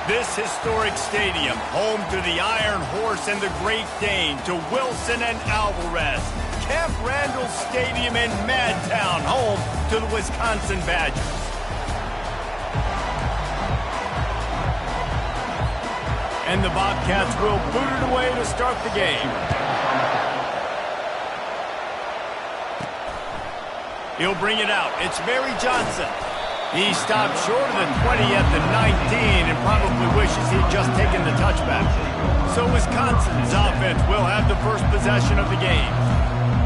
This historic stadium, home to the Iron Horse and the Great Dane, to Wilson and Alvarez. Camp Randall Stadium in Madtown, home to the Wisconsin Badgers. And the Bobcats will boot it away to start the game. He'll bring it out. It's Barry Johnson. He stopped short of the 20 at the 19 and probably wishes he'd just taken the touchback. So Wisconsin's offense will have the first possession of the game.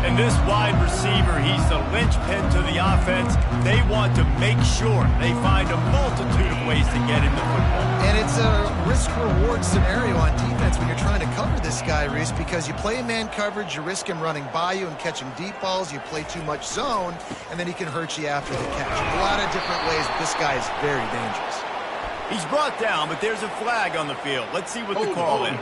And this wide receiver, he's the linchpin to the offense. They want to make sure they find a multitude of ways to get him the football. And it's a risk-reward scenario on defense when you're trying to cover this guy, Reese, because you play man coverage, you risk him running by you and catching deep balls. You play too much zone, and then he can hurt you after the catch. A lot of different ways, but this guy is very dangerous. He's brought down, but there's a flag on the field. Let's see what the call is.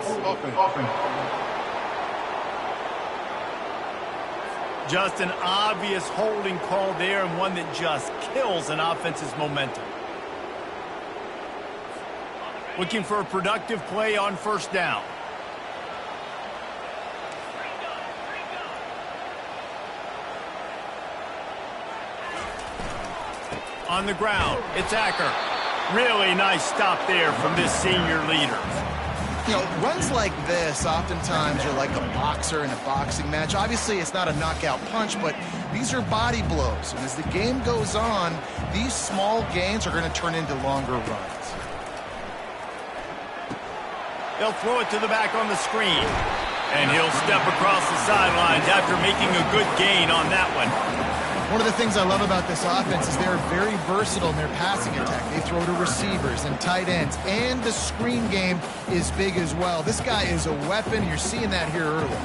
Just an obvious holding call there, and one that just kills an offense's momentum. Looking for a productive play on first down. On the ground, it's Acker. Really nice stop there from this senior leader. You know, runs like this, oftentimes you're like a boxer in a boxing match. Obviously, it's not a knockout punch, but these are body blows. And as the game goes on, these small gains are going to turn into longer runs. They'll throw it to the back on the screen. And he'll step across the sidelines after making a good gain on that one. One of the things I love about this offense is they're very versatile in their passing attack. They throw to receivers and tight ends, and the screen game is big as well. This guy is a weapon. You're seeing that here early.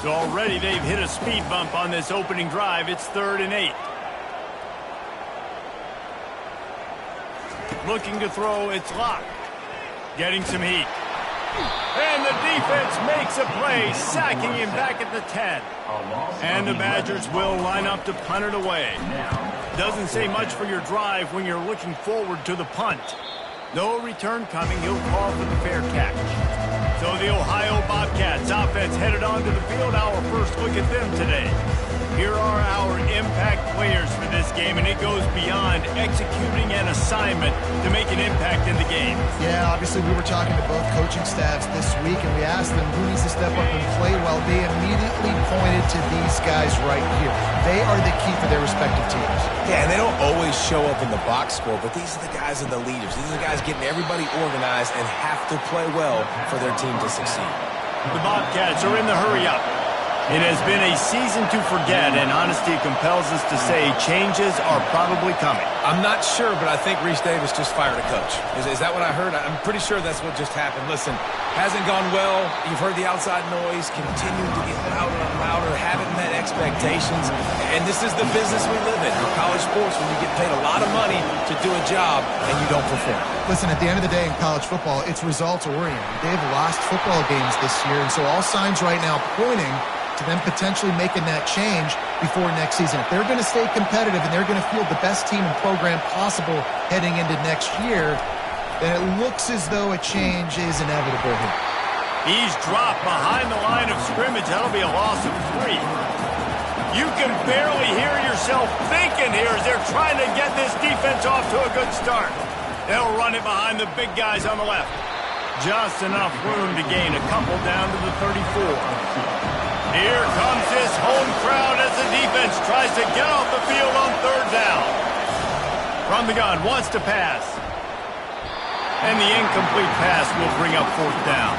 So already they've hit a speed bump on this opening drive. It's 3rd and 8. Looking to throw, it's Locke. Getting some heat. And the defense makes a play, sacking him back at the 10. And the Badgers will line up to punt it away. Doesn't say much for your drive when you're looking forward to the punt. No return coming. He'll call for the fair catch. So the Ohio Bobcats offense headed onto the field. Our first look at them today. Here are our impact players for this game, and it goes beyond executing an assignment to make an impact in the game. Yeah, obviously we were talking to both coaching staffs this week, and we asked them who needs to step up and play well. They immediately pointed to these guys right here. They are the key for their respective teams. Yeah, and they don't always show up in the box score, but these are the guys and the leaders. These are the guys getting everybody organized and have to play well for their team to succeed. The Bobcats are in the hurry-up. It has been a season to forget, and honesty compels us to say changes are probably coming. I'm not sure, but I think Reese Davis just fired a coach. Is that what I heard? I'm pretty sure that's what just happened. Listen, hasn't gone well. You've heard the outside noise, continuing to get louder and louder, haven't met expectations. And this is the business we live in college sports, when you get paid a lot of money to do a job and you don't perform. Listen, at the end of the day in college football, it's results-oriented. They've lost football games this year, and so all signs right now pointing to them potentially making that change before next season. If they're going to stay competitive and they're going to field the best team and program possible heading into next year, then it looks as though a change is inevitable here. He's dropped behind the line of scrimmage. That'll be a loss of 3. You can barely hear yourself thinking here as they're trying to get this defense off to a good start. They'll run it behind the big guys on the left. Just enough room to gain a couple down to the 34. Here comes this home crowd as the defense tries to get off the field on 3rd down. From the gun, wants to pass. And the incomplete pass will bring up 4th down.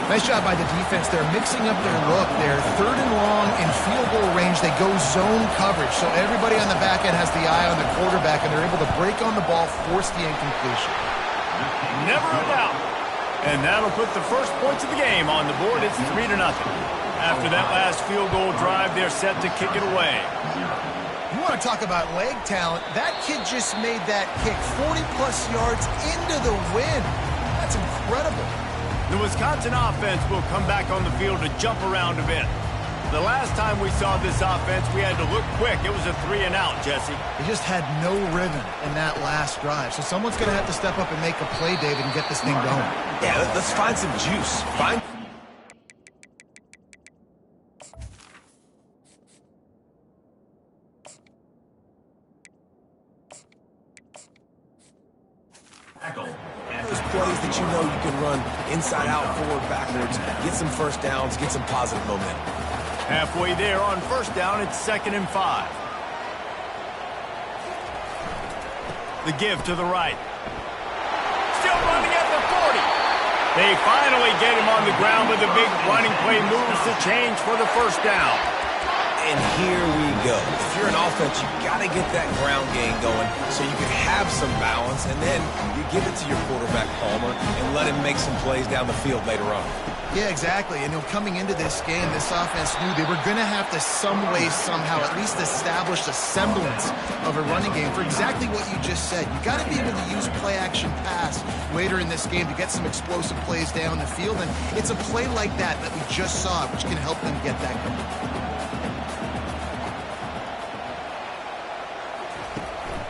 Nice job by the defense. They're mixing up their look. They're 3rd and long in field goal range. They go zone coverage. So everybody on the back end has the eye on the quarterback, and they're able to break on the ball, force the incompletion. Never a doubt. And that'll put the first points of the game on the board. It's 3-0. After that last field goal drive, they're set to kick it away. You want to talk about leg talent? That kid just made that kick 40-plus yards into the wind. That's incredible. The Wisconsin offense will come back on the field to jump around a bit. the last time we saw this offense, we had to look quick. It was a 3-and-out, Jesse. They just had no rhythm in that last drive. So someone's going to have to step up and make a play, David, and get this thing going. Yeah, let's find some juice. Those plays that you know you can run inside out, forward, backwards, get some first downs, get some positive momentum. Halfway there on first down, it's 2nd and 5. The give to the right. Still running at the 40. They finally get him on the ground with a big running play, moves the change for the first down. And here we go. If you're an offense, you got to get that ground game going so you can have some balance, and then you give it to your quarterback, Palmer, and let him make some plays down the field later on. Yeah, exactly. And coming into this game, this offense knew they were going to have to some way, somehow, at least establish a semblance of a running game for exactly what you just said. You got to be able to use play-action pass later in this game to get some explosive plays down the field, and it's a play like that we just saw, which can help them get that going.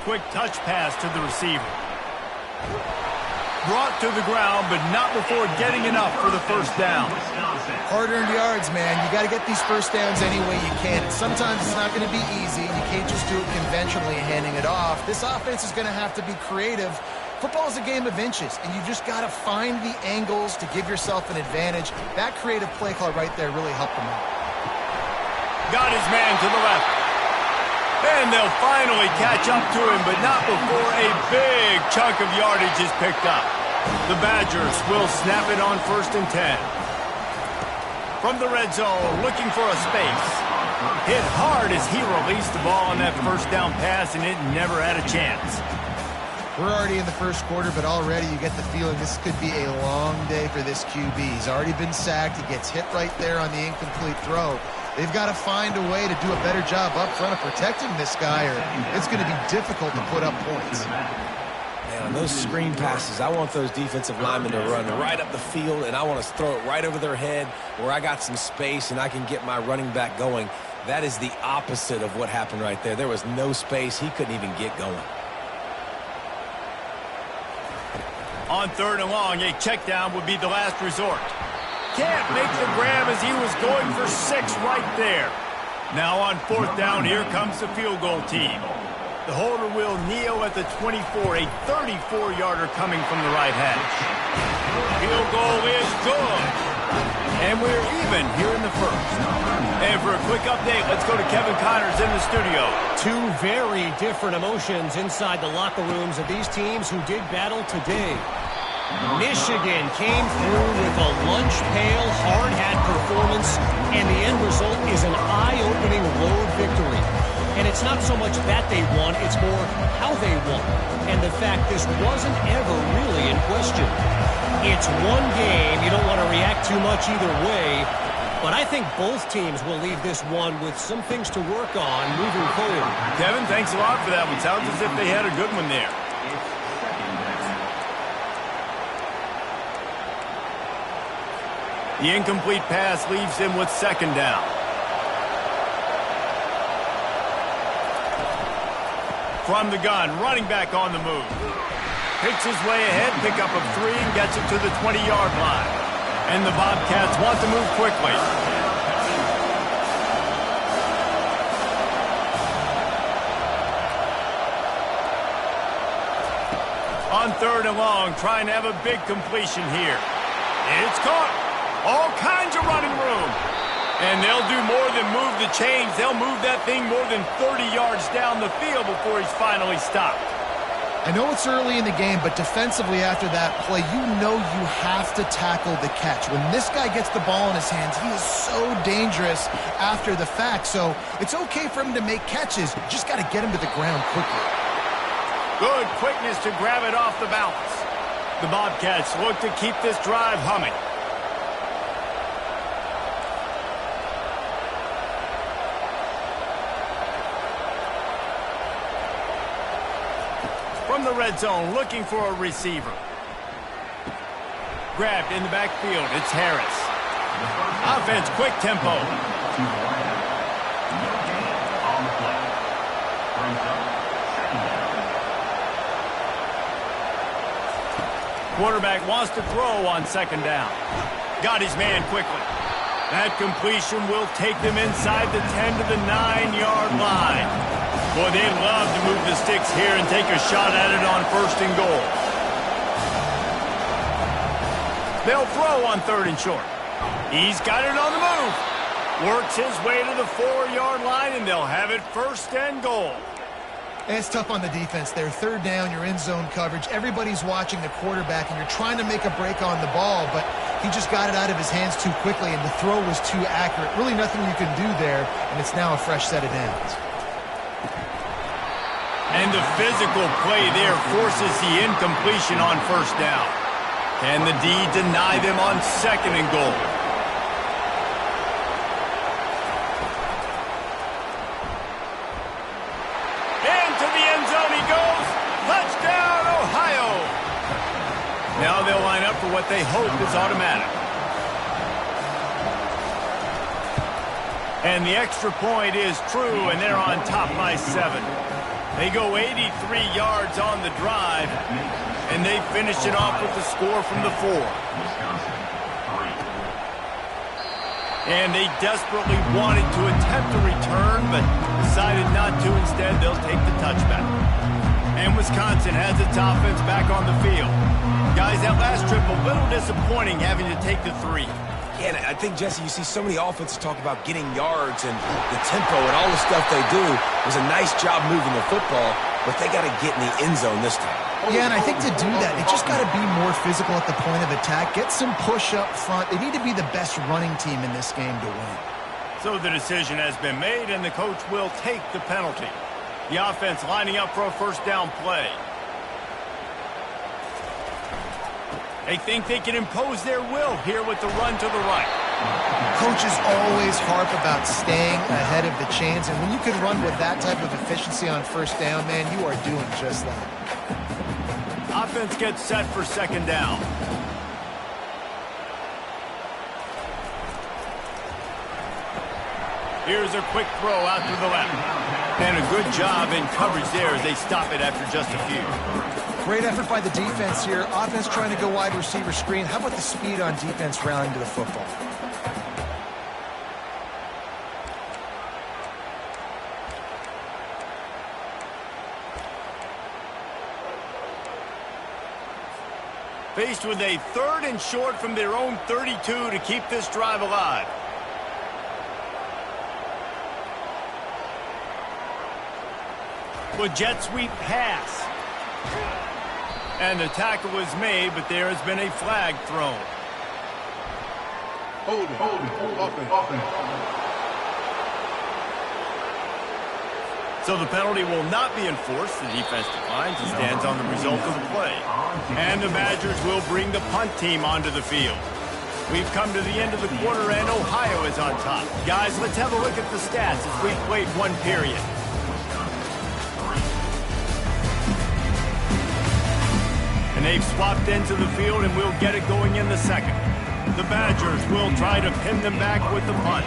Quick touch pass to the receiver. Brought to the ground, but not before getting enough for the first down. Hard-earned yards, man. You got to get these first downs any way you can. And sometimes it's not going to be easy. You can't just do it conventionally handing it off. This offense is going to have to be creative. Football is a game of inches, and you just got to find the angles to give yourself an advantage. That creative play call right there really helped them out. Got his man to the left. And they'll finally catch up to him, but not before a big chunk of yardage is picked up. The Badgers will snap it on 1st and 10. From the red zone, looking for a space. Hit hard as he released the ball on that first down pass, and it never had a chance. We're already in the first quarter, but already you get the feeling this could be a long day for this QB. He's already been sacked. He gets hit right there on the incomplete throw. They've got to find a way to do a better job up front of protecting this guy, or it's going to be difficult to put up points. Man, on those screen passes, I want those defensive linemen to run right up the field, and I want to throw it right over their head where I got some space and I can get my running back going. That is the opposite of what happened right there. There was no space. He couldn't even get going. On 3rd and long, a check down would be the last resort. Can't make the grab as he was going for 6 right there. Now on 4th down, here comes the field goal team. The holder will kneel at the 24, a 34-yarder coming from the right hash. Field goal is good. And we're even here in the first. And for a quick update, let's go to Kevin Connors in the studio. Two very different emotions inside the locker rooms of these teams who did battle today. Michigan came through with a lunch pail, hard-hat performance, and the end result is an eye-opening road victory. And it's not so much that they won, it's more how they won, and the fact this wasn't ever really in question. It's one game, you don't want to react too much either way, but I think both teams will leave this one with some things to work on moving forward. Kevin, thanks a lot for that one. Sounds as if they had a good one there. The incomplete pass leaves him with 2nd down. From the gun, running back on the move. Picks his way ahead, pick up of 3, and gets it to the 20-yard line. And the Bobcats want to move quickly. On 3rd and long, trying to have a big completion here. It's caught. All kinds of running room. And they'll do more than move the chains. They'll move that thing more than 30 yards down the field before he's finally stopped. I know it's early in the game, but defensively after that play, you know you have to tackle the catch. When this guy gets the ball in his hands, he is so dangerous after the fact. So it's okay for him to make catches. You just got to get him to the ground quickly. Good quickness to grab it off the balance. The Bobcats look to keep this drive humming. From the red zone, looking for a receiver. Grabbed in the backfield, it's Harris. Offense, quick tempo. Quarterback wants to throw on second down. Got his man quickly. That completion will take them inside the 10 to the 9-yard line. Boy, they'd love to move the sticks here and take a shot at it on 1st and goal. They'll throw on 3rd and short. He's got it on the move. Works his way to the 4-yard line, and they'll have it 1st and goal. And it's tough on the defense there. 3rd down, you're in zone coverage. Everybody's watching the quarterback, and you're trying to make a break on the ball, but he just got it out of his hands too quickly, and the throw was too accurate. Really nothing you can do there, and it's now a fresh set of downs. And the physical play there forces the incompletion on 1st down. Can the D deny them on 2nd and goal? Into the end zone he goes. Touchdown, Ohio. Now they'll line up for what they hope is automatic. And the extra point is true, and they're on top by 7. They go 83 yards on the drive, and they finish it off with the score from the 4. And they desperately wanted to attempt a return, but decided not to. Instead, they'll take the touchback. And Wisconsin has its offense back on the field. Guys, that last trip, a little disappointing having to take the 3. Yeah, and I think, Jesse, you see so many offenses talk about getting yards and the tempo and all the stuff they do. It was a nice job moving the football, but they got to get in the end zone this time. Yeah, and I think to do that, they just got to be more physical at the point of attack, get some push up front. They need to be the best running team in this game to win. So the decision has been made, and the coach will take the penalty. The offense lining up for a 1st down play. They think they can impose their will here with the run to the right. Coaches always harp about staying ahead of the chains, and when you can run with that type of efficiency on 1st down, man, you are doing just that. Offense gets set for 2nd down. Here's a quick throw out to the left. And a good job in coverage there as they stop it after just a few. Great effort by the defense here. Offense trying to go wide receiver screen. How about the speed on defense rallying to the football? Faced with a 3rd and short from their own 32 to keep this drive alive. With jet sweep pass. And the tackle was made, but there has been a flag thrown. Hold it, offense. So the penalty will not be enforced. The defense declines and stands on the result of the play. And the Badgers will bring the punt team onto the field. We've come to the end of the quarter, and Ohio is on top. Guys, let's have a look at the stats as we've played 1 period. And they've swapped into the field, and we'll get it going in the 2nd. The Badgers will try to pin them back with the punt.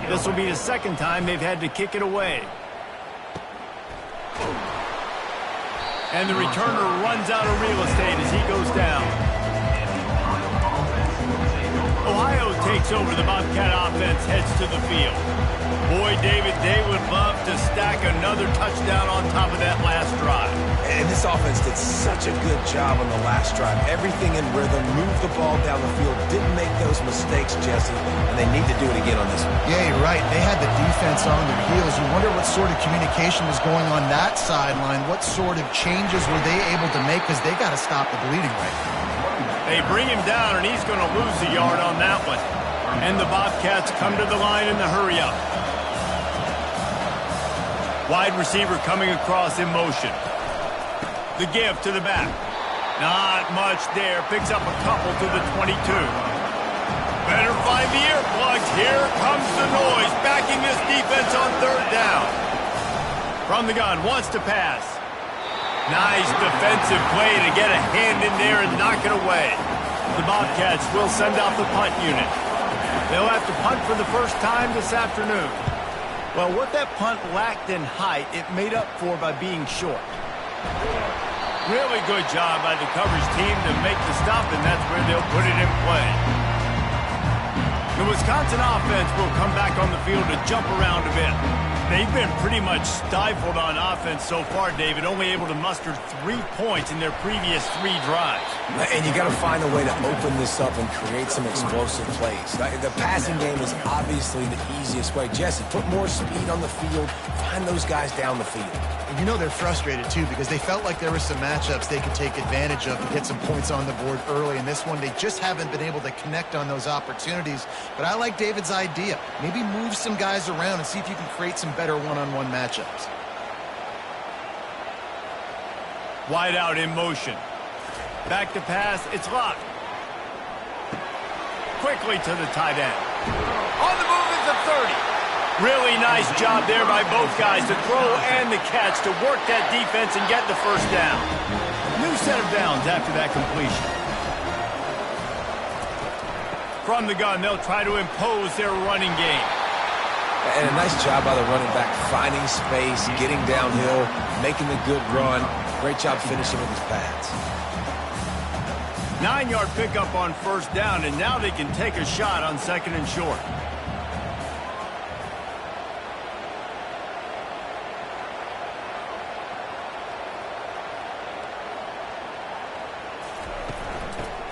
This will be the 2nd time they've had to kick it away. And the returner runs out of real estate as he goes down. Ohio takes over. The Bobcat offense heads to the field. Boy, David, they would love to stack another touchdown on top of that last drive. And this offense did such a good job on the last drive. Everything in rhythm, moved the ball down the field, didn't make those mistakes, Jesse, and they need to do it again on this one. Yeah, you're right. They had the defense on their heels. You wonder what sort of communication was going on that sideline. What sort of changes were they able to make, because they got to stop the bleeding right now. They bring him down, and he's going to lose a yard on that one. And the Bobcats come to the line in the hurry-up. Wide receiver coming across in motion. The give to the back. Not much there. Picks up a couple to the 22. Better find the earplugs. Here comes the noise. Backing this defense on 3rd down. From the gun, wants to pass. Nice defensive play to get a hand in there and knock it away. The Bobcats will send out the punt unit. They'll have to punt for the first time this afternoon. Well, what that punt lacked in height, it made up for by being short. Really good job by the coverage team to make the stop, and that's where they'll put it in play. The Wisconsin offense will come back on the field to jump around a bit. They've been pretty much stifled on offense so far, David, only able to muster 3 points in their previous 3 drives. And you got to find a way to open this up and create some explosive plays. The passing game is obviously the easiest way. Jesse, put more speed on the field, find those guys down the field. And you know they're frustrated, too, because they felt like there were some matchups they could take advantage of to get some points on the board early. In this one, they just haven't been able to connect on those opportunities. But I like David's idea. Maybe move some guys around and see if you can create some better one-on-one matchups. Wide out in motion. Back to pass. It's locked. Quickly to the tight end. On the move is the 30. Really nice job there by both guys to throw and the catch to work that defense and get the first down. New set of downs after that completion. From the gun, they'll try to impose their running game. And a nice job by the running back, finding space, getting downhill, making a good run. Great job finishing with his pads. 9-yard pickup on first down, and now they can take a shot on second and short.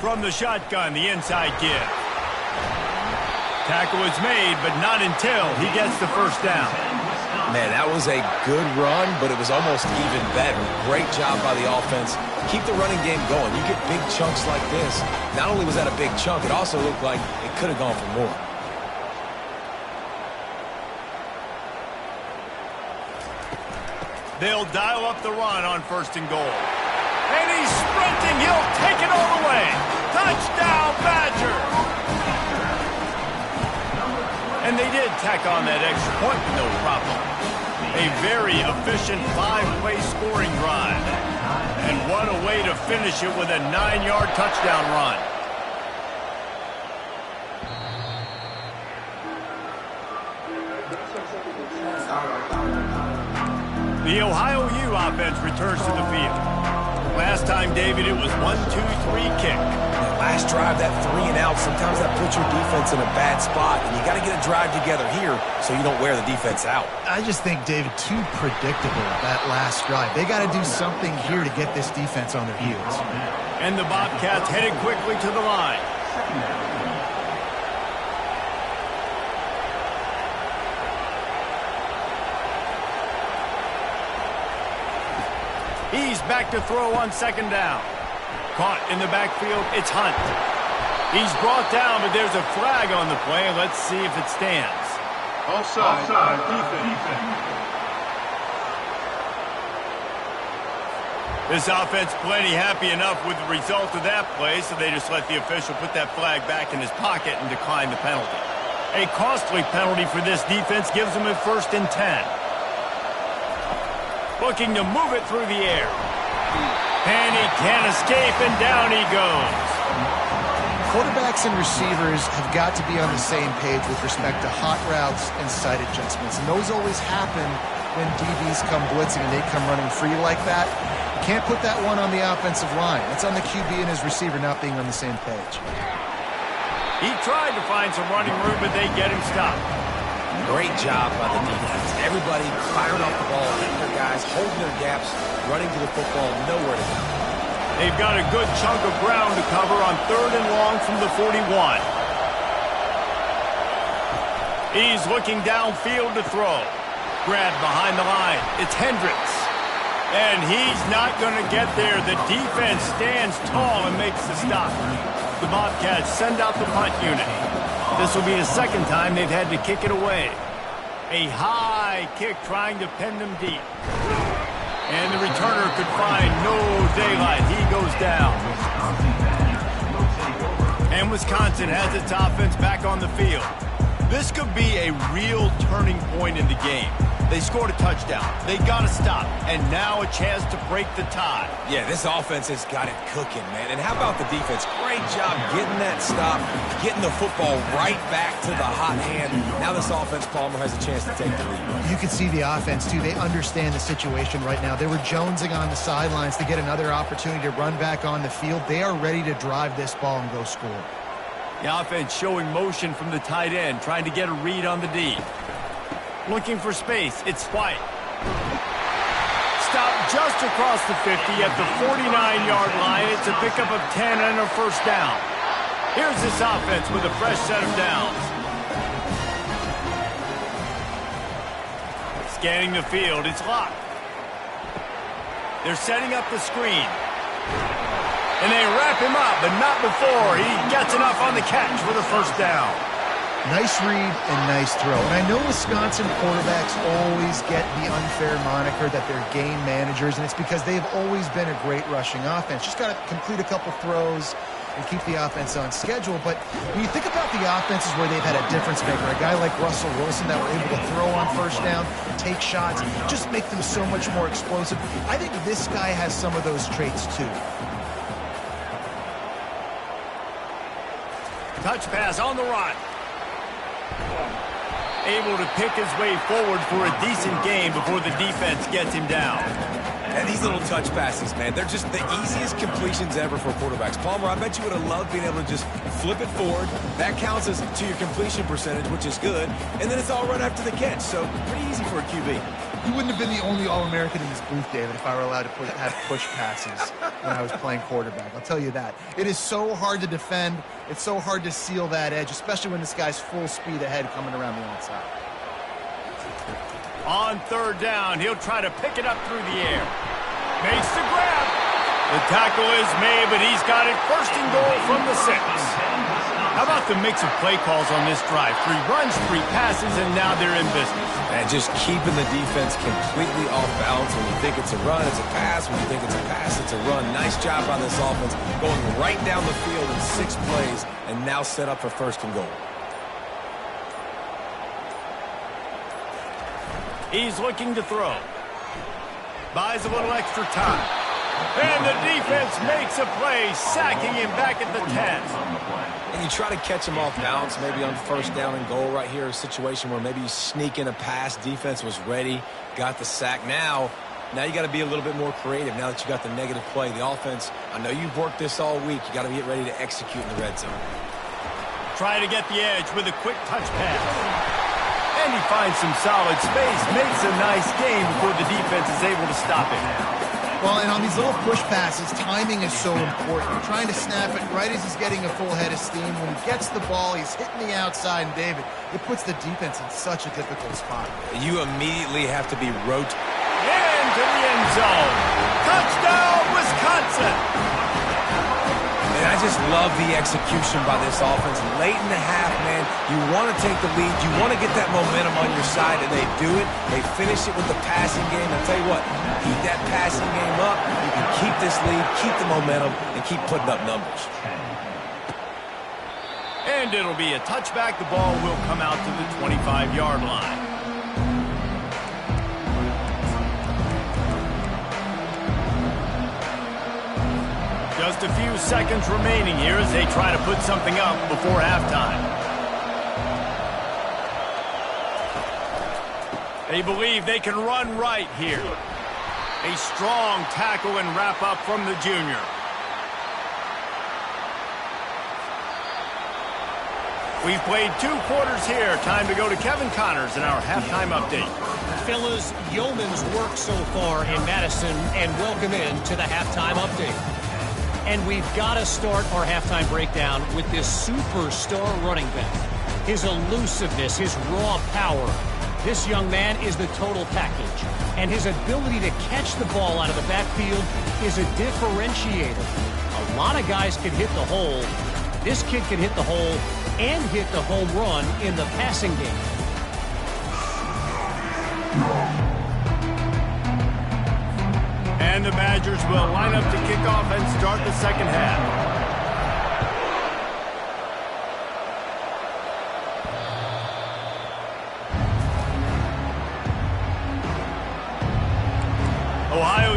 From the shotgun, the inside give. Tackle is made, but not until he gets the first down. Man, that was a good run, but it was almost even better. Great job by the offense. Keep the running game going. You get big chunks like this. Not only was that a big chunk, it also looked like it could have gone for more. They'll dial up the run on first and goal. And he's sprinting. He'll take it all the way. Touchdown, Badgers! And they did tack on that extra point with no problem. A very efficient 5-play scoring drive. And what a way to finish it with a 9-yard touchdown run. The Ohio U offense returns to the field. Last time, David, it was 1-2-3 kick. Last drive, that 3 and out, sometimes that puts your defense in a bad spot, and you got to get a drive together here so you don't wear the defense out. I just think, David, too predictable, that last drive. They got to do something here to get this defense on their heels. And the Bobcats headed quickly to the line. He's back to throw on second down. Caught in the backfield, it's Hunt. He's brought down, but there's a flag on the play. Let's see if it stands. Offside. Defense. This offense plenty happy enough with the result of that play, so they just let the official put that flag back in his pocket and decline the penalty. A costly penalty for this defense gives them a 1st and 10. Looking to move it through the air. And he can't escape, and down he goes. Quarterbacks and receivers have got to be on the same page with respect to hot routes and sight adjustments. And those always happen when DBs come blitzing and they come running free like that. You can't put that one on the offensive line. That's on the QB and his receiver not being on the same page. He tried to find some running room, but they get him stopped. Great job by the defense. Everybody firing off the ball, hitting their guys, holding their gaps, running to the football, nowhere to go. They've got a good chunk of ground to cover on 3rd and long from the 41. He's looking downfield to throw. Grabbed behind the line. It's Hendricks. And he's not going to get there. The defense stands tall and makes the stop. The Bobcats send out the punt unit. This will be the second time they've had to kick it away. A high kick trying to pin them deep. And the returner could find no daylight. He goes down. And Wisconsin has its offense back on the field. This could be a real turning point in the game. They scored a touchdown. They got to stop. And now a chance to break the tie. Yeah, this offense has got it cooking, man. And how about the defense? Great job getting that stop, getting the football right back to the hot hand. Now this offense, Palmer, has a chance to take the lead. You can see the offense, too. They understand the situation right now. They were jonesing on the sidelines to get another opportunity to run back on the field. They are ready to drive this ball and go score. The offense showing motion from the tight end, trying to get a read on the D. Looking for space. It's White. Stop just across the 50 at the 49-yard line. It's a pickup of 10 and a first down. Here's this offense with a fresh set of downs. Scanning the field. It's locked. They're setting up the screen. And they wrap him up, but not before he gets enough on the catch for the first down. Nice read and nice throw. And I know Wisconsin quarterbacks always get the unfair moniker that they're game managers, and it's because they've always been a great rushing offense. Just got to complete a couple throws and keep the offense on schedule. But when you think about the offenses where they've had a difference maker, a guy like Russell Wilson that were able to throw on first down, take shots, just make them so much more explosive. I think this guy has some of those traits too. Touch pass on the run. Able to pick his way forward for a decent game before the defense gets him down. And these little touch passes, man, they're just the easiest completions ever for quarterbacks. Palmer, I bet you would have loved being able to just flip it forward. That counts as to your completion percentage, which is good. And then it's all right after the catch, so pretty easy for a QB. You wouldn't have been the only All-American in this booth, David, if I were allowed to have push passes when I was playing quarterback. I'll tell you that. It is so hard to defend. It's so hard to seal that edge, especially when this guy's full speed ahead coming around the outside. On third down, he'll try to pick it up through the air. Makes the grab. The tackle is made, but he's got it first and goal from the 6. How about the mix of play calls on this drive? 3 runs, 3 passes, and now they're in business. And just keeping the defense completely off balance. When you think it's a run, it's a pass. When you think it's a pass, it's a run. Nice job by this offense, going right down the field in 6 plays, and now set up for first and goal. He's looking to throw. Buys a little extra time. And the defense makes a play, sacking him back at the 10. And you try to catch him off balance, maybe on first down and goal right here, a situation where maybe you sneak in a pass. Defense was ready, got the sack. Now you got to be a little bit more creative now that you got the negative play. The offense, I know you've worked this all week. You got to get ready to execute in the red zone. Try to get the edge with a quick touch pass. And he finds some solid space, makes a nice game before the defense is able to stop him. Well, and on these little push passes, timing is so important. You're trying to snap it right as he's getting a full head of steam. When he gets the ball, he's hitting the outside, and David, it puts the defense in such a difficult spot. You immediately have to be into the end zone. Touchdown, Wisconsin! And I just love the execution by this offense. Late in the half, man, you want to take the lead. You want to get that momentum on your side, and they do it. They finish it with the passing game. I'll tell you what, keep that passing game up. You can keep this lead, keep the momentum, and keep putting up numbers. And it'll be a touchback. The ball will come out to the 25-yard line. Just a few seconds remaining here as they try to put something up before halftime. They believe they can run right here. A strong tackle and wrap up from the junior. We've played 2 quarters here. Time to go to Kevin Connors in our halftime update. Fellas, yeoman's work so far in Madison, and welcome in to the halftime update. And we've got to start our halftime breakdown with this superstar running back. His elusiveness, his raw power. This young man is the total package. And his ability to catch the ball out of the backfield is a differentiator. A lot of guys can hit the hole. This kid can hit the hole and hit the home run in the passing game. And the Badgers will line up to kick off and start the second half.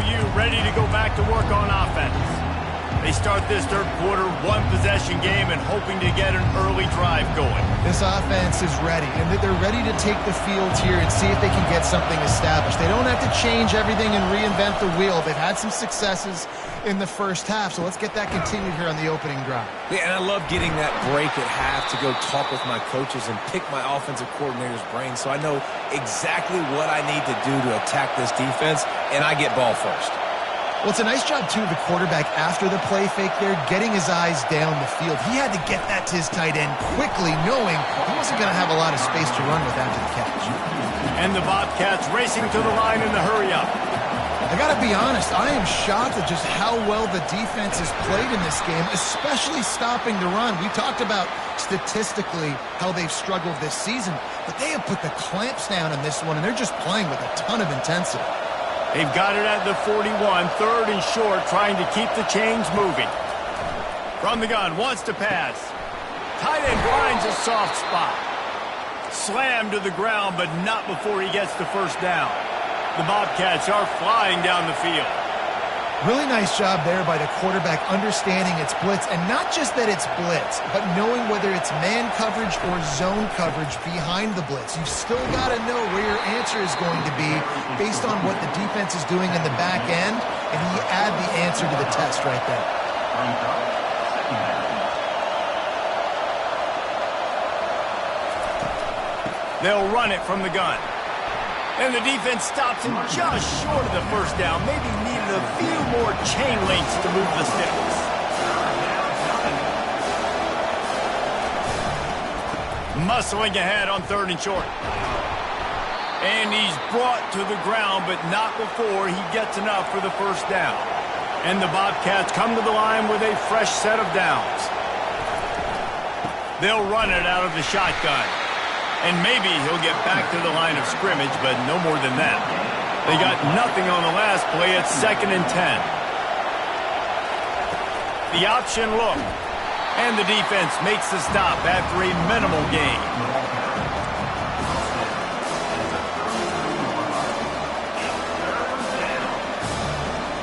OU ready to go back to work on offense. They start this third quarter, one-possession game, and hoping to get an early drive going. This offense is ready, and they're ready to take the field here and see if they can get something established. They don't have to change everything and reinvent the wheel. They've had some successes in the first half, so let's get that continued here on the opening drive. Yeah, and I love getting that break at half to go talk with my coaches and pick my offensive coordinator's brain so I know exactly what I need to do to attack this defense, and I get ball first. Well, it's a nice job, too, of the quarterback after the play fake there, getting his eyes down the field. He had to get that to his tight end quickly, knowing he wasn't going to have a lot of space to run with after the catch. And the Bobcats racing to the line in the hurry-up. I got to be honest, I am shocked at just how well the defense has played in this game, especially stopping the run. We talked about statistically how they've struggled this season, but they have put the clamps down in this one, and they're just playing with a ton of intensity. They've got it at the 41, third and short, trying to keep the chains moving. From the gun, wants to pass. Tight end finds a soft spot. Slammed to the ground, but not before he gets the first down. The Bobcats are flying down the field. Really nice job there by the quarterback understanding it's blitz, and not just that it's blitz, but knowing whether it's man coverage or zone coverage behind the blitz. You've still got to know where your answer is going to be based on what the defense is doing in the back end, and you add the answer to the test right there. They'll run it from the gun. And the defense stops him just short of the first down. Maybe needed a few more chain links to move the sticks. Muscling ahead on third and short. And he's brought to the ground, but not before he gets enough for the first down. And the Bobcats come to the line with a fresh set of downs. They'll run it out of the shotgun. And maybe he'll get back to the line of scrimmage, but no more than that. They got nothing on the last play. It's 2nd and 10. The option look. And the defense makes the stop after a minimal gain.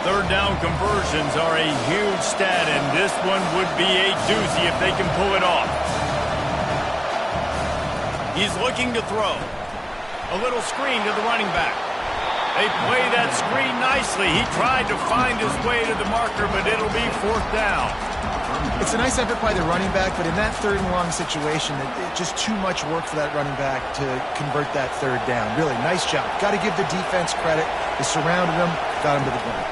Third down conversions are a huge stat, and this one would be a doozy if they can pull it off. He's looking to throw. A little screen to the running back. They play that screen nicely. He tried to find his way to the marker, but it'll be 4th down. It's a nice effort by the running back, but in that third and long situation, it's just too much work for that running back to convert that third down. Really, nice job. Got to give the defense credit. They surrounded him, got him to the ground.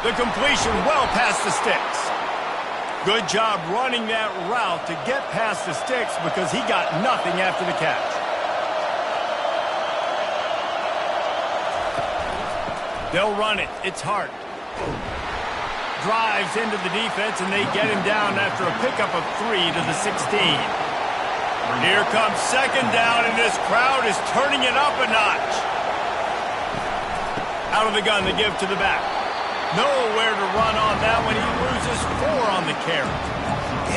The completion well past the sticks. Good job running that route to get past the sticks because he got nothing after the catch. They'll run it. It's Hart. Drives into the defense, and they get him down after a pickup of 3 to the 16. Here comes 2nd down, and this crowd is turning it up a notch. Out of the gun, they give to the back. Nowhere to run on that one. He loses 4 on the carry.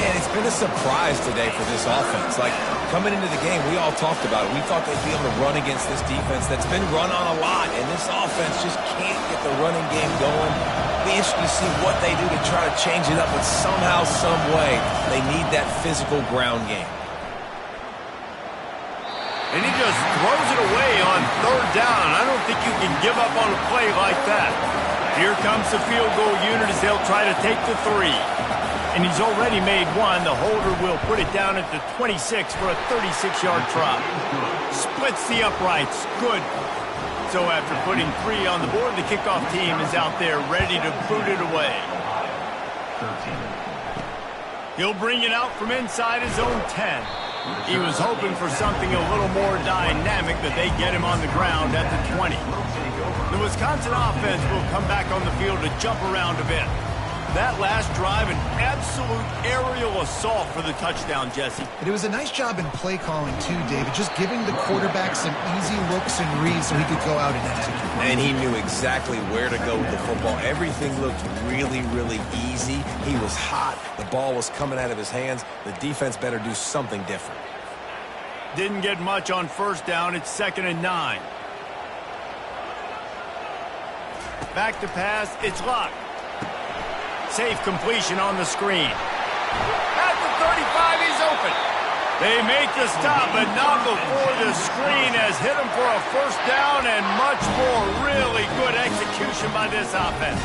And it's been a surprise today for this offense. Like, coming into the game, we all talked about it. We thought they'd be able to run against this defense that's been run on a lot, and this offense just can't get the running game going. It'll be interesting to see what they do to try to change it up, but somehow, some way, they need that physical ground game. And he just throws it away on 3rd down. I don't think you can give up on a play like that. Here comes the field goal unit as they'll try to take the 3. And he's already made 1. The holder will put it down at the 26 for a 36-yard try. Splits the uprights. Good. So after putting 3 on the board, the kickoff team is out there ready to boot it away. He'll bring it out from inside his own 10. He was hoping for something a little more dynamic, but they get him on the ground at the 20. The Wisconsin offense will come back on the field to jump around a bit. That last drive, an absolute aerial assault for the touchdown, Jesse. And it was a nice job in play calling, too, David, just giving the quarterback some easy looks and reads so he could go out and execute. And he knew exactly where to go with the football. Everything looked really, really easy. He was hot. The ball was coming out of his hands. The defense better do something different. Didn't get much on 1st down. It's 2nd and 9. Back to pass. It's Luck. Safe completion on the screen. At the 35, he's open. They make the stop, but not before the screen has hit him for a first down and much more. Really good execution by this offense.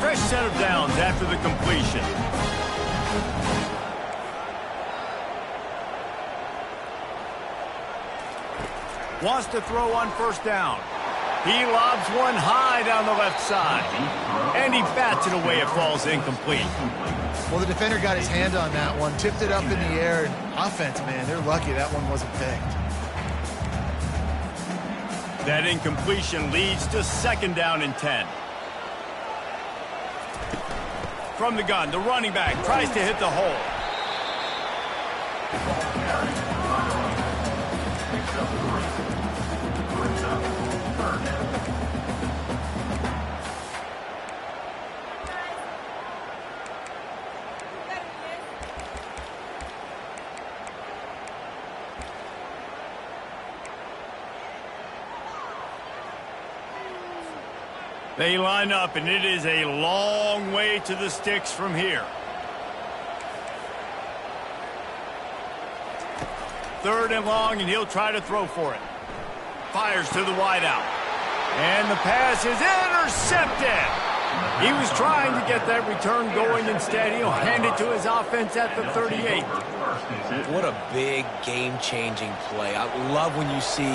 Fresh set of downs after the completion. Wants to throw on first down. He lobs one high down the left side. And he bats it away. It falls incomplete. Well, the defender got his hand on that one, tipped it up in the air. Offense, man, they're lucky that one wasn't picked. That incompletion leads to second down and 10. From the gun, the running back tries to hit the hole. They line up, and it is a long way to the sticks from here. Third and long, and he'll try to throw for it. Fires to the wideout. And the pass is intercepted. He was trying to get that return going. Instead, he'll hand it to his offense at the 38. What a big game-changing play. I love when you see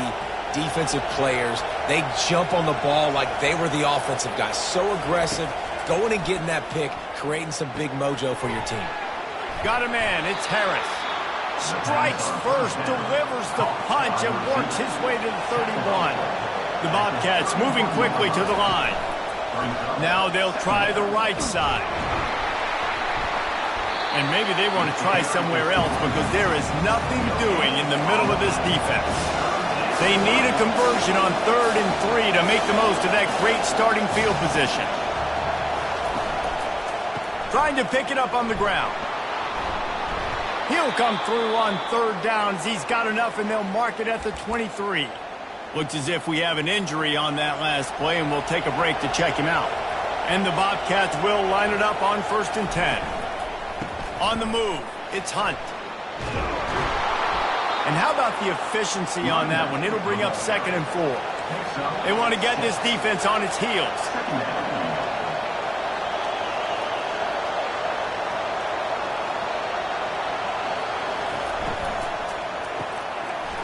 defensive players, they jump on the ball like they were the offensive guys. So aggressive, going and getting that pick, creating some big mojo for your team. Got a man, it's Harris. Strikes first, delivers the punch, and works his way to the 31. The Bobcats moving quickly to the line. Now they'll try the right side. And maybe they want to try somewhere else because there is nothing doing in the middle of this defense. They need a conversion on 3rd and 3 to make the most of that great starting field position. Trying to pick it up on the ground. He'll come through on 3rd downs. He's got enough, and they'll mark it at the 23. Looks as if we have an injury on that last play, and we'll take a break to check him out. And the Bobcats will line it up on 1st and 10. On the move, it's Hunt. And how about the efficiency on that one? It'll bring up 2nd and 4. They want to get this defense on its heels.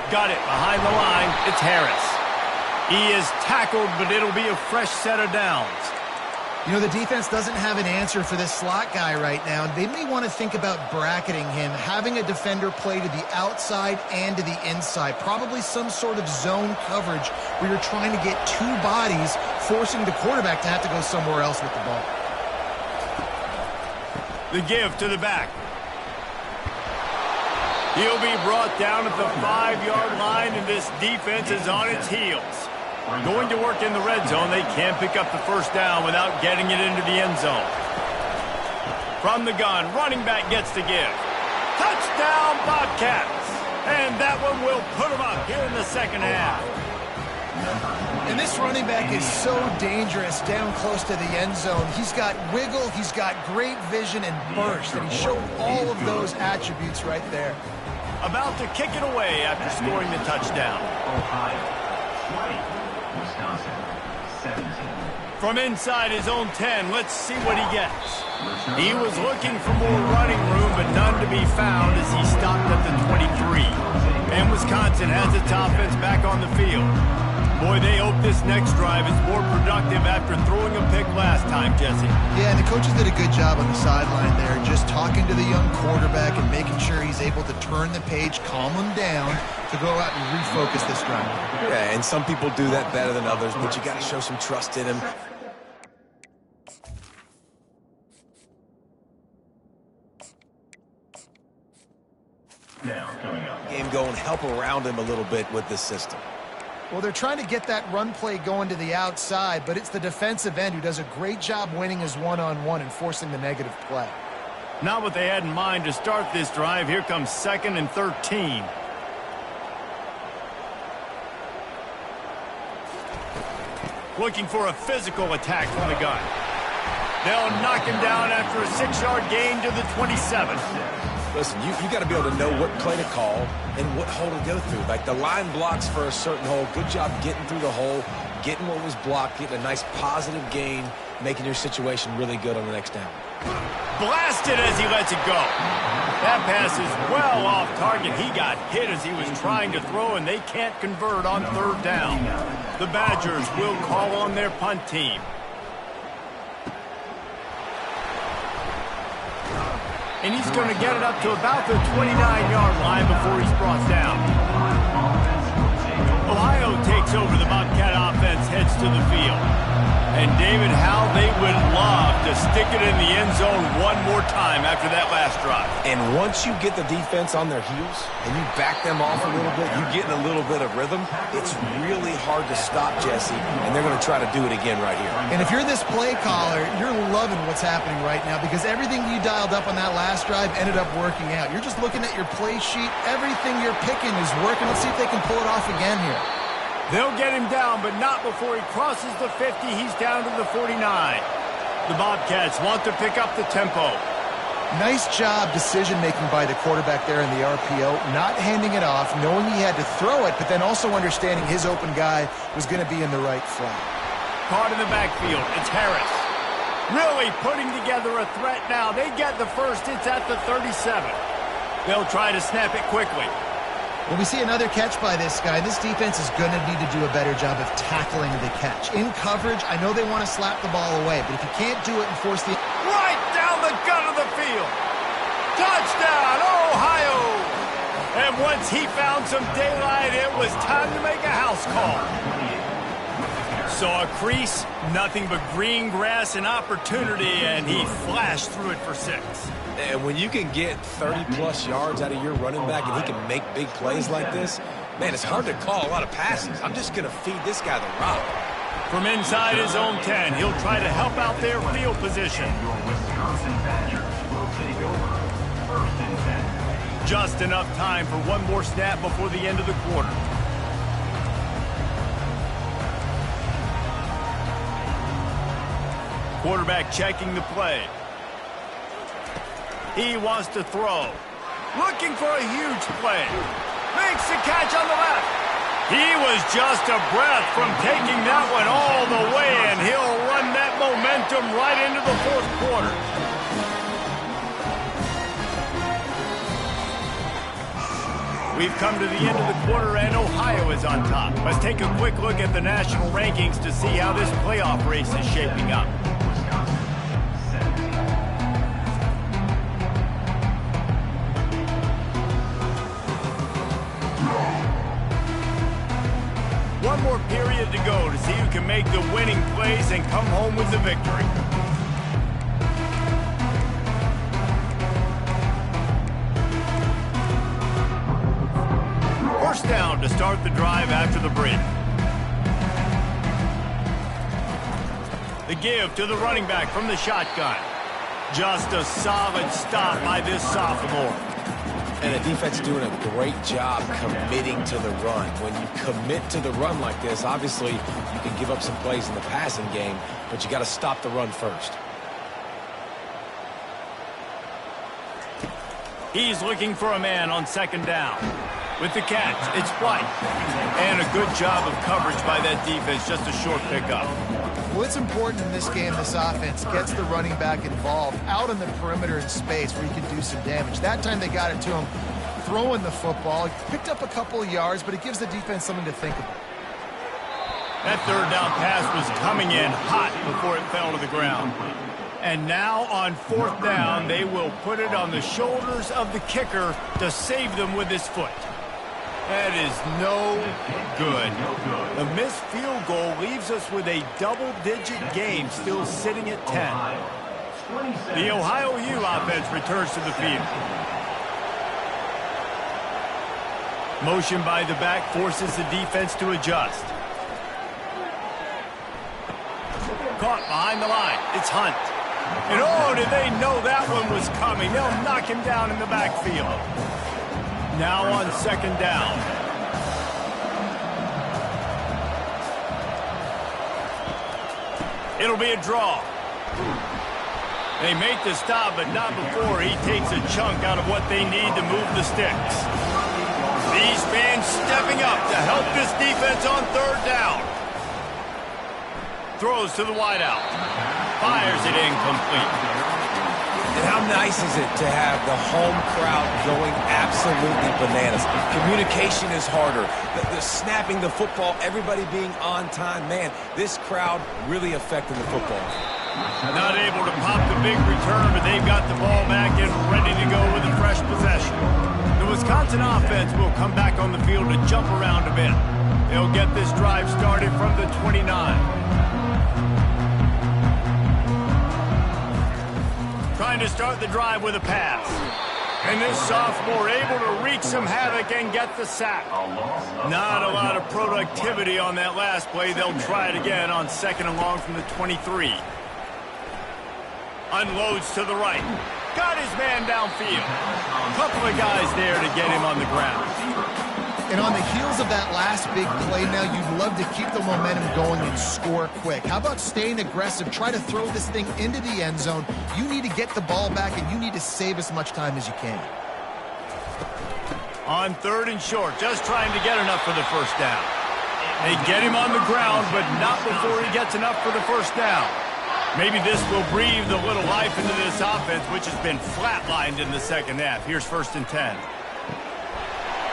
Got it behind the line. It's Harris. He is tackled, but it'll be a fresh set of downs. You know, the defense doesn't have an answer for this slot guy right now. They may want to think about bracketing him, having a defender play to the outside and to the inside. Probably some sort of zone coverage where you're trying to get two bodies, forcing the quarterback to have to go somewhere else with the ball. The give to the back. He'll be brought down at the 5-yard line, and this defense is on its heels. Going to work in the red zone. They can't pick up the first down without getting it into the end zone. From the gun, running back gets the give. Touchdown, Bobcats. And that one will put them up here in the second half. And this running back is so dangerous down close to the end zone. He's got wiggle, he's got great vision and burst, and he showed all of those attributes right there. About to kick it away after scoring the touchdown. From inside his own 10, let's see what he gets. He was looking for more running room, but none to be found as he stopped at the 23. And Wisconsin has its offense back on the field. Boy, they hope this next drive is more productive after throwing a pick last time, Jesse. Yeah, and the coaches did a good job on the sideline there, just talking to the young quarterback and making sure he's able to turn the page, calm him down, to go out and refocus this drive. Yeah, and some people do that better than others, but you got to show some trust in him. Game going, help around him a little bit with this system. Well, they're trying to get that run play going to the outside, but it's the defensive end who does a great job winning his one-on-one and forcing the negative play. Not what they had in mind to start this drive. Here comes 2nd and 13. looking for a physical attack from the gun. They'll knock him down after a 6-yard gain to the 27. Listen, you got to be able to know what play to call and what hole to go through. Like, the line blocks for a certain hole. Good job getting through the hole, getting what was blocked, getting a nice positive gain, making your situation really good on the next down. Blasted as he lets it go. That pass is well off target. He got hit as he was trying to throw, and they can't convert on 3rd down. The Badgers will call on their punt team. And he's going to get it up to about the 29-yard line before he's brought down. Ohio takes over. The Bobcat offense heads to the field. And David, how they would love to stick it in the end zone one more time after that last drive. And once you get the defense on their heels and you back them off a little bit, you get in a little bit of rhythm, it's really hard to stop, Jesse, and they're going to try to do it again right here. And if you're this play caller, you're loving what's happening right now because everything you dialed up on that last drive ended up working out. You're just looking at your play sheet. Everything you're picking is working. Let's see if they can pull it off again here. They'll get him down, but not before he crosses the 50. He's down to the 49. The Bobcats want to pick up the tempo. Nice job decision-making by the quarterback there in the RPO, not handing it off, knowing he had to throw it, but then also understanding his open guy was going to be in the right flat. Caught in the backfield. It's Harris. Really putting together a threat now. They get the first. It's at the 37. They'll try to snap it quickly. When we see another catch by this guy, this defense is going to need to do a better job of tackling the catch. In coverage, I know they want to slap the ball away, but if you can't do it and force the... Right down the gut of the field. Touchdown, Ohio! And once he found some daylight, it was time to make a house call. Saw a crease, nothing but green grass and opportunity, and he flashed through it for 6. And when you can get 30-plus yards out of your running back and he can make big plays like this, man, it's hard to call a lot of passes. I'm just going to feed this guy the rock. From inside his own 10, he'll try to help out their field position. Just enough time for one more snap before the end of the quarter. Quarterback checking the play. He wants to throw. Looking for a huge play. Makes the catch on the left. He was just a breath from taking that one all the way, and he'll run that momentum right into the 4th quarter. We've come to the end of the quarter, and Ohio is on top. Let's take a quick look at the national rankings to see how this playoff race is shaping up. One more period to go to see who can make the winning plays and come home with the victory. First down to start the drive after the break. The give to the running back from the shotgun. Just a solid stop by this sophomore. And the defense doing a great job committing to the run. When you commit to the run like this, obviously you can give up some plays in the passing game, but you got to stop the run first. He's looking for a man on 2nd down. With the catch, it's White. And a good job of coverage by that defense, just a short pickup. Well, it's important in this game, this offense gets the running back involved out on the perimeter in space where he can do some damage. That time they got it to him throwing the football. He picked up a couple of yards, but it gives the defense something to think about. That 3rd down pass was coming in hot before it fell to the ground. And now on 4th down, they will put it on the shoulders of the kicker to save them with his foot. That is no good. The missed field goal leaves us with a double-digit game still sitting at 10. The Ohio U offense returns to the field. Motion by the back forces the defense to adjust. Caught behind the line. It's Hunt. And oh, did they know that one was coming. They'll knock him down in the backfield. Now on 2nd down. It'll be a draw. They make the stop, but not before he takes a chunk out of what they need to move the sticks. These fans stepping up to help this defense on third down. Throws to the wideout. Fires it incomplete. And how nice is it to have the home crowd going absolutely bananas? Communication is harder. The snapping the football, everybody being on time. Man, this crowd really affecting the football. Not able to pop the big return, but they've got the ball back and ready to go with a fresh possession. The Wisconsin offense will come back on the field to jump around a bit. They'll get this drive started from the 29. Trying to start the drive with a pass. And this sophomore able to wreak some havoc and get the sack. Not a lot of productivity on that last play. They'll try it again on 2nd and long from the 23. Unloads to the right. Got his man downfield. Couple of guys there to get him on the ground. And on the heels of that last big play now, you'd love to keep the momentum going and score quick. How about staying aggressive? Try to throw this thing into the end zone. You need to get the ball back, and you need to save as much time as you can. On 3rd and short, just trying to get enough for the first down. They get him on the ground, but not before he gets enough for the first down. Maybe this will breathe a little life into this offense, which has been flatlined in the second half. Here's 1st and 10.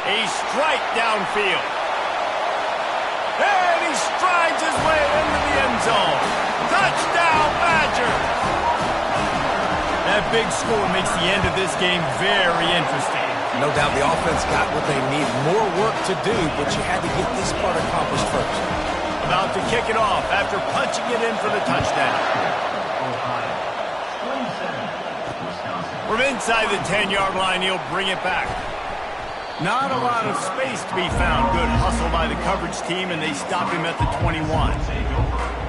A strike downfield. And he strides his way into the end zone. Touchdown, Badger! That big score makes the end of this game very interesting. No doubt the offense got what they need. More work to do, but you had to get this part accomplished first. About to kick it off after punching it in for the touchdown. From inside the 10-yard line, he'll bring it back. Not a lot of space to be found. Good hustle by the coverage team, and they stop him at the 21.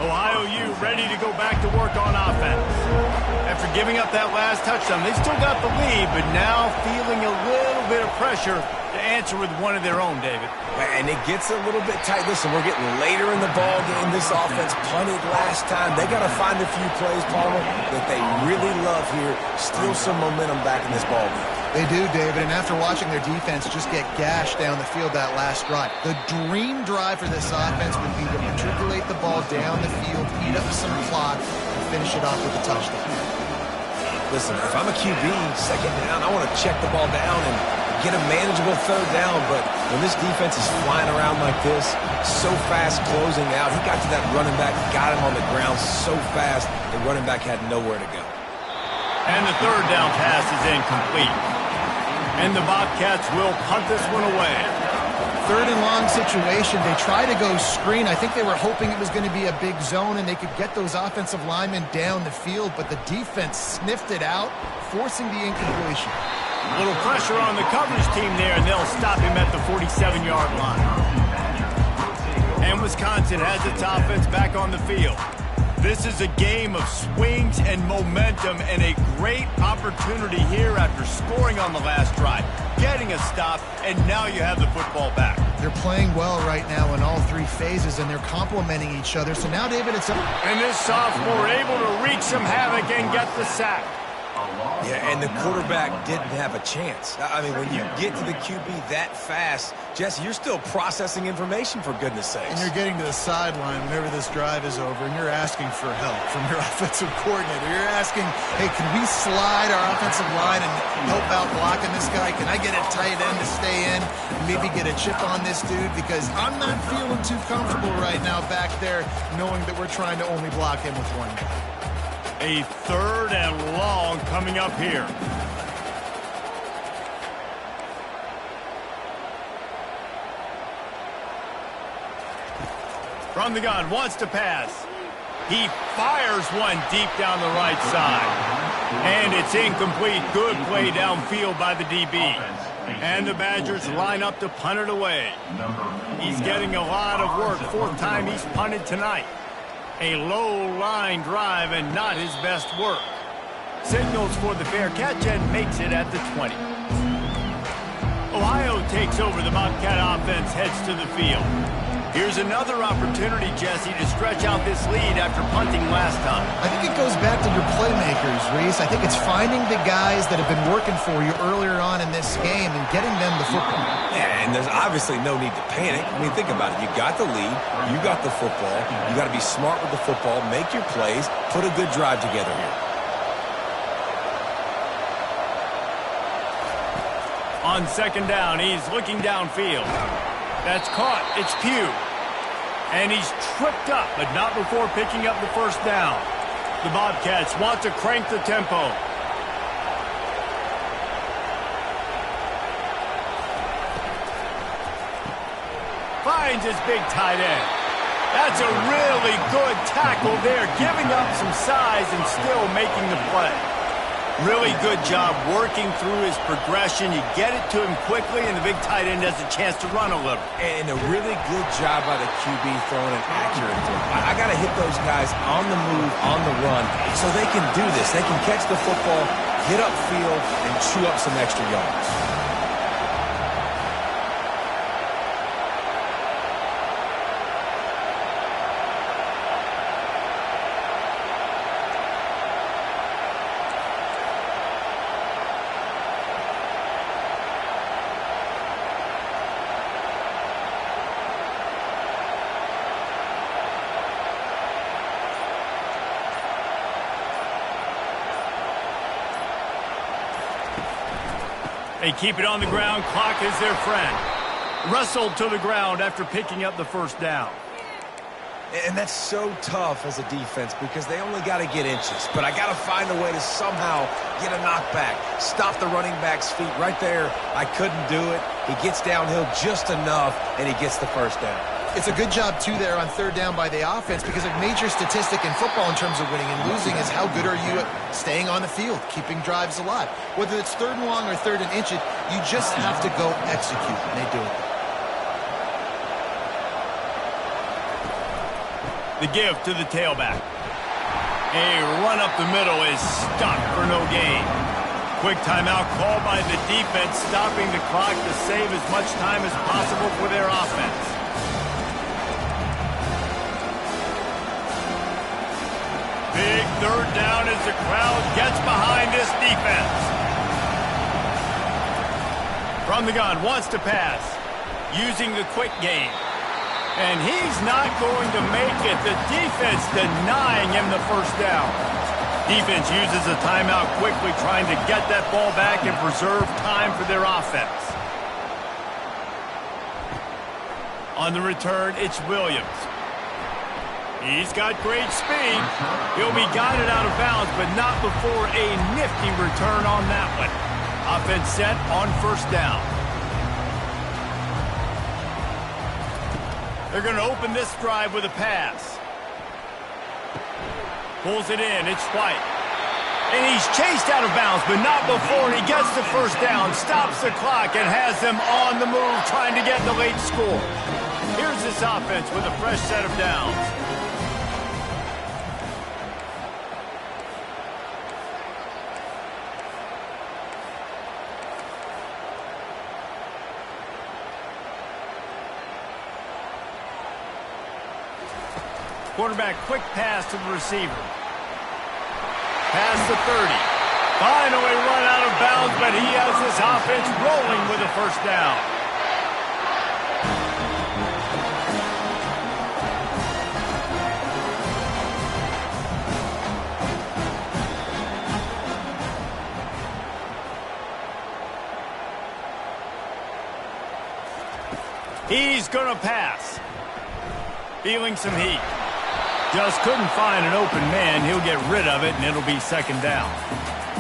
Ohio U ready to go back to work on offense. After giving up that last touchdown, they've still got the lead, but now feeling a little bit of pressure to answer with one of their own, David. And it gets a little bit tight. Listen, we're getting later in the ball game. This offense punted last time. They got to find a few plays, Palmer, that they really love here. Steal some momentum back in this ball game. They do, David, and after watching their defense just get gashed down the field that last drive, the dream drive for this offense would be to matriculate the ball down the field, eat up some clock, and finish it off with a touchdown. Listen, if I'm a QB, 2nd down, I want to check the ball down and get a manageable 3rd down, but when this defense is flying around like this, so fast closing out, he got to that running back, got him on the ground so fast, the running back had nowhere to go. And the 3rd down pass is incomplete. And the Bobcats will punt this one away. 3rd and long situation. They try to go screen. I think they were hoping it was going to be a big zone and they could get those offensive linemen down the field, but the defense sniffed it out, forcing the incompletion. A little pressure on the coverage team there, and they'll stop him at the 47-yard line. And Wisconsin has its offense back on the field. This is a game of swings and momentum and a great opportunity here after scoring on the last drive, getting a stop, and now you have the football back. They're playing well right now in all 3 phases, and they're complementing each other. So now, David, it's... And this sophomore able to wreak some havoc and get the sack. Yeah, and the quarterback didn't have a chance. I mean, when you get to the QB that fast, Jesse, you're still processing information, for goodness sakes. And you're getting to the sideline whenever this drive is over, and you're asking for help from your offensive coordinator. You're asking, hey, can we slide our offensive line and help out blocking this guy? Can I get a tight end to stay in and maybe get a chip on this dude? Because I'm not feeling too comfortable right now back there knowing that we're trying to only block him with one guy. A 3rd and long coming up here. From the gun, wants to pass. He fires one deep down the right side. And it's incomplete. Good play downfield by the DB. And the Badgers line up to punt it away. He's getting a lot of work. 4th time he's punted tonight. A low-line drive and not his best work. Signals for the fair catch and makes it at the 20. Ohio takes over. The Bobcat offense heads to the field. Here's another opportunity, Jesse, to stretch out this lead after punting last time. I think it goes back to your playmakers, Reese. I think it's finding the guys that have been working for you earlier on in this game and getting them the football. Yeah, and there's obviously no need to panic. I mean, think about it. You got the lead. You got the football. You got to be smart with the football, make your plays, put a good drive together here. On second down, he's looking downfield. That's caught. It's Pugh. And he's tripped up, but not before picking up the first down. The Bobcats want to crank the tempo. Finds his big tight end. That's a really good tackle there, giving up some size and still making the play. Really good job working through his progression. You get it to him quickly, and the big tight end has a chance to run a little. And a really good job by the QB throwing an accurate throw. I got to hit those guys on the move, on the run, so they can do this. They can catch the football, get upfield, and chew up some extra yards. They keep it on the ground. Clock is their friend. Wrestled to the ground after picking up the first down. And that's so tough as a defense because they only got to get inches. But I got to find a way to somehow get a knockback, stop the running back's feet right there. I couldn't do it. He gets downhill just enough, and he gets the first down. It's a good job, too, there on third down by the offense because a major statistic in football in terms of winning and losing is how good are you at staying on the field, keeping drives alive. Whether it's third and long or third and inches, you just have to go execute, and they do it. The give to the tailback. A run up the middle is stopped for no gain. Quick timeout called by the defense, stopping the clock to save as much time as possible for their offense. Big third down as the crowd gets behind this defense. From the gun, wants to pass, using the quick game. And he's not going to make it. The defense denying him the first down. Defense uses a timeout quickly, trying to get that ball back and preserve time for their offense. On the return, it's Williams. He's got great speed. He'll be guided out of bounds, but not before a nifty return on that one. Offense set on first down. They're going to open this drive with a pass. Pulls it in. It's White. And he's chased out of bounds, but not before he gets the first down, stops the clock, and has them on the move trying to get the late score. Here's this offense with a fresh set of downs. Quarterback, quick pass to the receiver. Pass to 30. Finally run out of bounds, but he has this offense rolling with a first down. He's going to pass. Feeling some heat. Just couldn't find an open man. He'll get rid of it, and it'll be second down.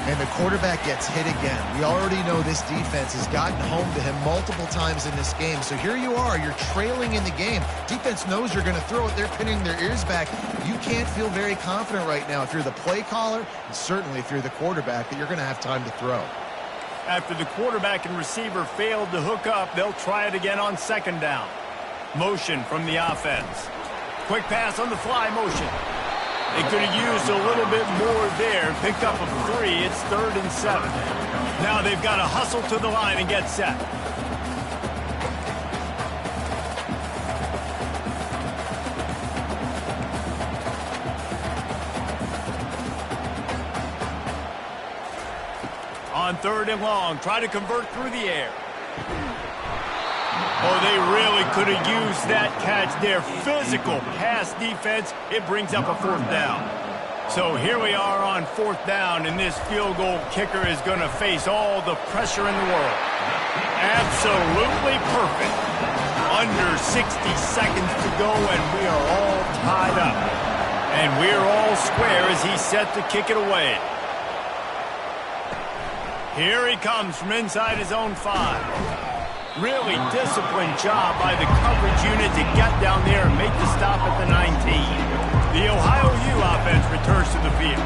And the quarterback gets hit again. We already know this defense has gotten home to him multiple times in this game. So here you are. You're trailing in the game. Defense knows you're going to throw it. They're pinning their ears back. You can't feel very confident right now if you're the play caller, and certainly if you're the quarterback, that you're going to have time to throw. After the quarterback and receiver failed to hook up, they'll try it again on second down. Motion from the offense. Quick pass on the fly motion. They could have used a little bit more there. Picked up a 3. It's 3rd and 7. Now they've got to hustle to the line and get set. On 3rd and long, try to convert through the air. Oh, they really could have used that catch there. Physical pass defense. It brings up a 4th down. So here we are on 4th down, and this field goal kicker is going to face all the pressure in the world. Absolutely perfect. Under 60 seconds to go, and we are all tied up. And we're all square as he's set to kick it away. Here he comes from inside his own 5. Really disciplined job by the coverage unit to get down there and make the stop at the 19. The Ohio U offense returns to the field.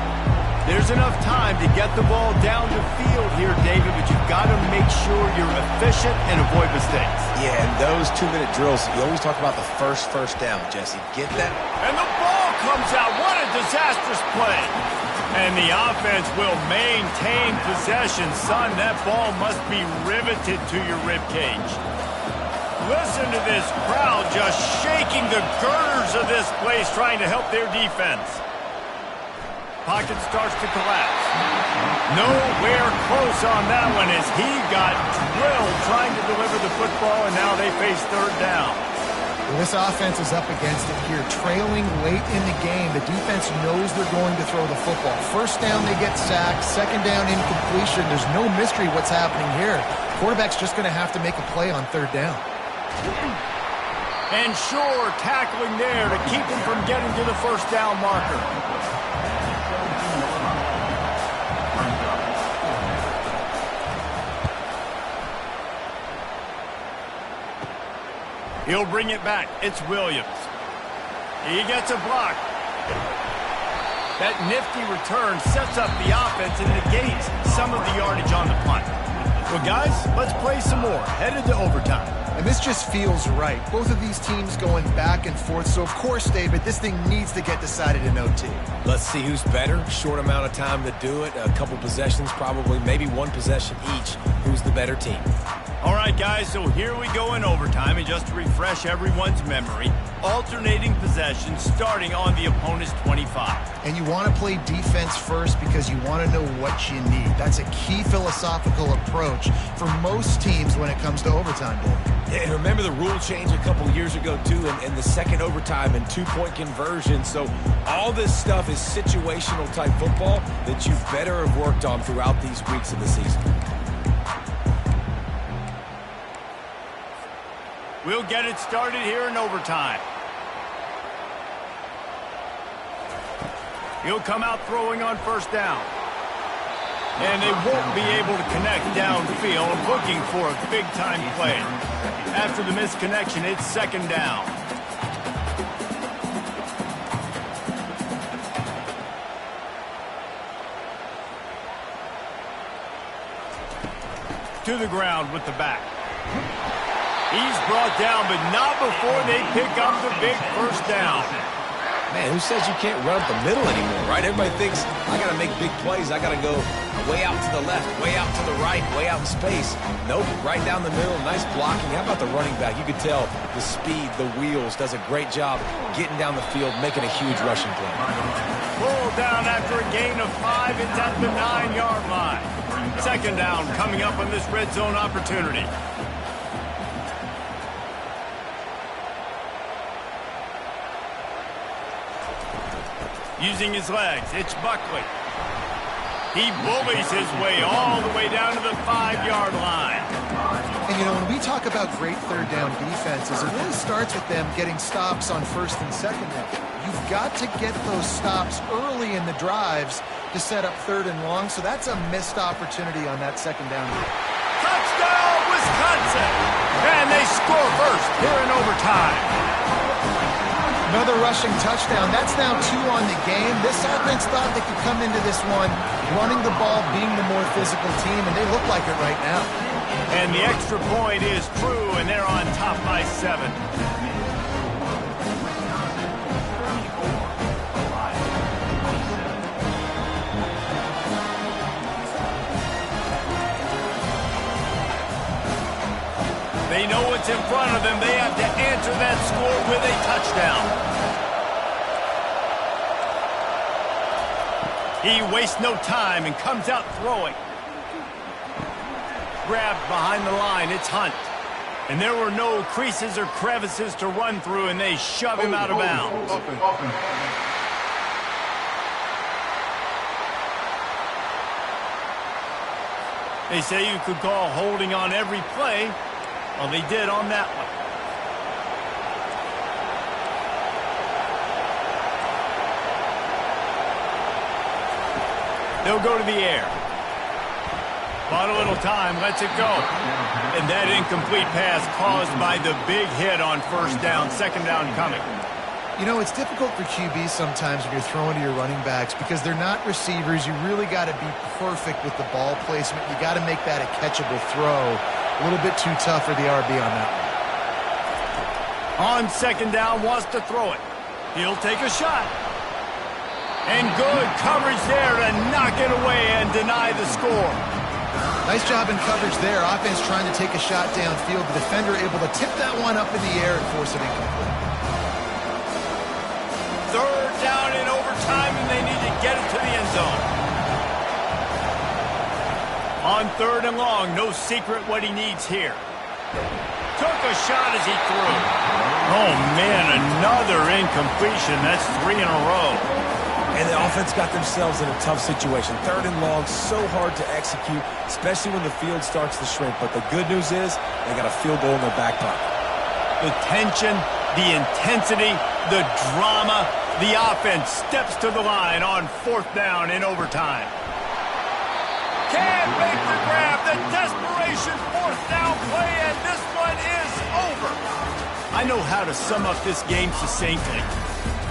There's enough time to get the ball down the field here, David, but you've got to make sure you're efficient and avoid mistakes. Yeah, and those 2-minute drills, you always talk about the first down, Jesse. Get that. And the ball comes out. What a disastrous play. And the offense will maintain possession. Son, that ball must be riveted to your ribcage. Listen to this crowd just shaking the girders of this place trying to help their defense. Pocket starts to collapse. Nowhere close on that one as he got drilled trying to deliver the football, and now they face 3rd down. Well, this offense is up against it here. Trailing late in the game, the defense knows they're going to throw the football. 1st down, they get sacked. 2nd down, incompletion. There's no mystery what's happening here. Quarterback's just going to have to make a play on 3rd down. And sure, tackling there to keep him from getting to the 1st down marker. He'll bring it back. It's Williams. He gets a block. That nifty return sets up the offense and negates some of the yardage on the punt. Well, guys, let's play some more. Headed to overtime. And this just feels right. Both of these teams going back and forth. So, of course, David, this thing needs to get decided in OT. Let's see who's better. Short amount of time to do it. A couple possessions, probably, maybe 1 possession each. Who's the better team? All right, guys, so here we go in overtime. And just to refresh everyone's memory, alternating possessions starting on the opponent's 25. And you want to play defense first because you want to know what you need. That's a key philosophical approach for most teams when it comes to overtime, David. Yeah, and remember the rule change a couple years ago, too, and the second overtime and 2-point conversion. So all this stuff is situational type football that you better have worked on throughout these weeks of the season. We'll get it started here in overtime. He'll come out throwing on 1st down. And they won't be able to connect downfield, looking for a big-time play. After the misconnection, it's 2nd down. To the ground with the back. He's brought down, but not before they pick up the big 1st down. Man, who says you can't run up the middle anymore, right? Everybody thinks, I got to make big plays. I got to go way out to the left, way out to the right, way out in space. Nope, right down the middle, nice blocking. How about the running back? You could tell the speed, the wheels, does a great job getting down the field, making a huge rushing play. Pulled down after a gain of 5. It's at the 9-yard line. 2nd down coming up on this red zone opportunity. Using his legs, it's Buckley. He bullies his way all the way down to the 5-yard line. And, you know, when we talk about great 3rd down defenses, it really starts with them getting stops on 1st and 2nd down. You've got to get those stops early in the drives to set up 3rd and long, so that's a missed opportunity on that 2nd down. Touchdown, Wisconsin! And they score first here in overtime. Another rushing touchdown. That's now 2 on the game. This offense thought they could come into this one running the ball, being the more physical team, and they look like it right now. And the extra point is true, and they're on top by 7. They know what's in front of them. They have to answer that score with a touchdown. He wastes no time and comes out throwing. grabbed behind the line. It's Hunt. And there were no creases or crevices to run through, and they shove him out of bounds. They say you could call holding on every play. Well, they did on that one. They'll go to the air. Bought a little time, lets it go. And that incomplete pass caused by the big hit on first down, second down coming. You know, it's difficult for QBs sometimes when you're throwing to your running backs because they're not receivers. You really got to be perfect with the ball placement. You got to make that a catchable throw. A little bit too tough for the RB on that On one. second down, wants to throw it. He'll take a shot. And good coverage there to knock it away and deny the score. Nice job in coverage there. Offense trying to take a shot downfield. The defender able to tip that one up in the air and force it incomplete. Third down in overtime, and they need to get it to the end zone. On third and long, no secret what he needs here. Took a shot as he threw. Oh, man, another incompletion. That's 3 in a row. And the offense got themselves in a tough situation. Third and long, so hard to execute, especially when the field starts to shrink. But the good news is they got a field goal in their back pocket. The tension, the intensity, the drama, the offense steps to the line on fourth down in overtime. Can't make the grab, the desperation fourth down play, and this one is over. I know how to sum up this game succinctly.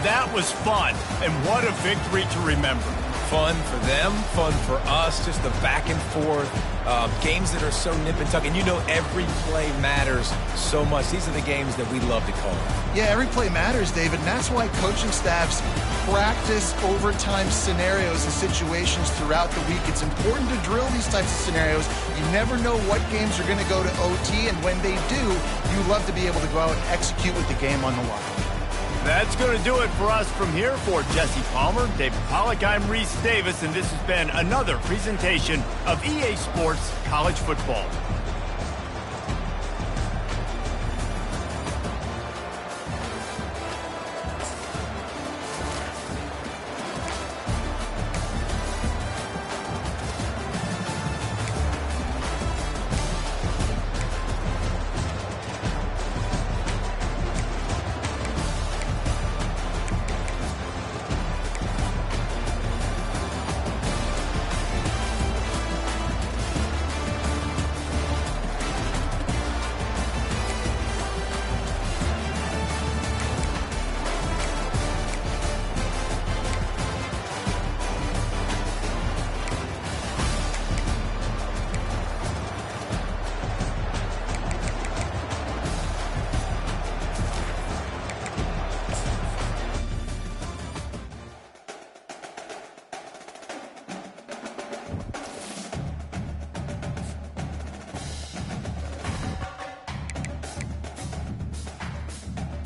That was fun, and what a victory to remember. Fun for them, fun for us, just the back and forth, games that are so nip and tuck. And you know every play matters so much. These are the games that we love to call. Yeah, every play matters, David, and that's why coaching staffs practice overtime scenarios and situations throughout the week. It's important to drill these types of scenarios. You never know what games are going to go to OT, and when they do, you love to be able to go out and execute with the game on the line. That's going to do it for us from here. For Jesse Palmer, David Pollack, I'm Reese Davis, and this has been another presentation of EA Sports College Football.